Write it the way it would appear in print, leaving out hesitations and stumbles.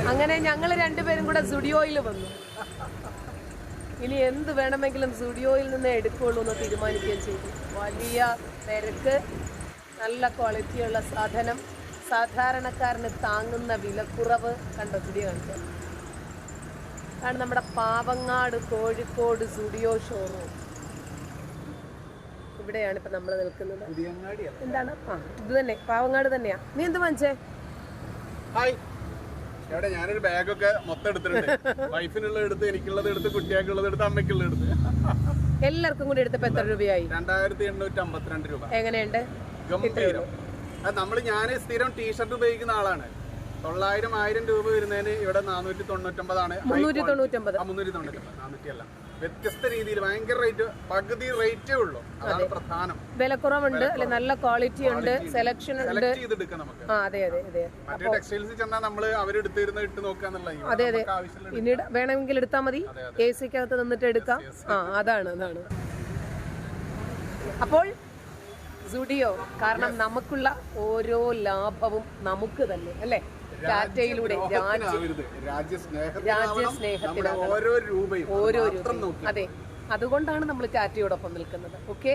അങ്ങനെ ഞങ്ങൾ രണ്ടുപേരും കൂടെ സ്റ്റുഡിയോയിൽ വന്നു. ഇനി എന്ത് വേണമെങ്കിലും സ്റ്റുഡിയോയിൽ നിന്ന് എടുക്കുകയുള്ളൂ എന്ന് തീരുമാനിക്കുകയും ചെയ്തു. വലിയ തിരക്ക്, നല്ല ക്വാളിറ്റിയുള്ള സാധനം, സാധാരണക്കാരന് താങ്ങുന്ന വിലക്കുറവ്. കണ്ടോ സ്റ്റുഡിയോ കാണിച്ചത്? ആണ് നമ്മുടെ പാവങ്ങാട് കോഴിക്കോട് സ്റ്റുഡിയോ ഷോറൂം. ഇവിടെയാണ് ഇപ്പം നമ്മൾ നിൽക്കുന്നത്. എന്താണ്? ഇത് തന്നെ, പാവങ്ങാട് തന്നെയാ. നീ എന്ത് വാങ്ങിച്ചേ? ഇവിടെ ഞാനൊരു ബാഗൊക്കെ മൊത്തം എടുത്തിട്ടുണ്ട്. വൈഫിനുള്ളത് എടുത്ത്, എനിക്കുള്ളത് എടുത്ത്, കുട്ടിയാക്കുള്ളത് എടുത്ത്, അമ്മയ്ക്കുള്ളത് എടുത്ത്. എല്ലാവർക്കും കൂടി എടുത്തപ്പോ എത്ര രൂപയായി? 2852 രൂപ. എങ്ങനെയുണ്ട്? ഗംഭീരം. ഞാൻ സ്ഥിരം ടീഷർട്ട് ഉപയോഗിക്കുന്ന ആളാണ്. 900-1000 രൂപ വരുന്നതിന് ഇവിടെ 499 ആണ്. 399, 400 അല്ല. വ്യത്യസ്ത രീതിയിൽ ഭയങ്കര റേറ്റ്, പകുതി റേറ്റേ ഉള്ളൂ. അതാണ് പ്രധാനം. വിലക്കുറവുണ്ട്, അല്ലെ നല്ല ക്വാളിറ്റി ഉണ്ട്, സെലക്ഷൻ ഉണ്ട്. ചെയ്തെടുക്കാം നമുക്ക്. അതെ അതെ അതെ. മറ്റേ ടെക്സ്റ്റൈൽസിൽ ചെന്നാൽ നമ്മള് അവരെടുത്തിരുന്ന് ഇട്ട് നോക്കാന്നുള്ള. അതെ അതെ, പിന്നീട് വേണമെങ്കിൽ എടുത്താൽ മതി. AC-ക്കകത്ത് നിന്നിട്ട് എടുക്കാം. അതാണ്. അപ്പോൾ സ്റ്റുഡിയോ, കാരണം നമുക്കുള്ള ഓരോ ലാഭവും നമുക്ക് തന്നെ, അല്ലേ? ടാറ്റയിലൂടെ രാജ്യസ്നേഹത്തിലാണ് ഓരോ രൂപയും. അതെ, അതുകൊണ്ടാണ് നമ്മൾ ടാറ്റയോടൊപ്പം നിൽക്കുന്നത്. ഓക്കെ.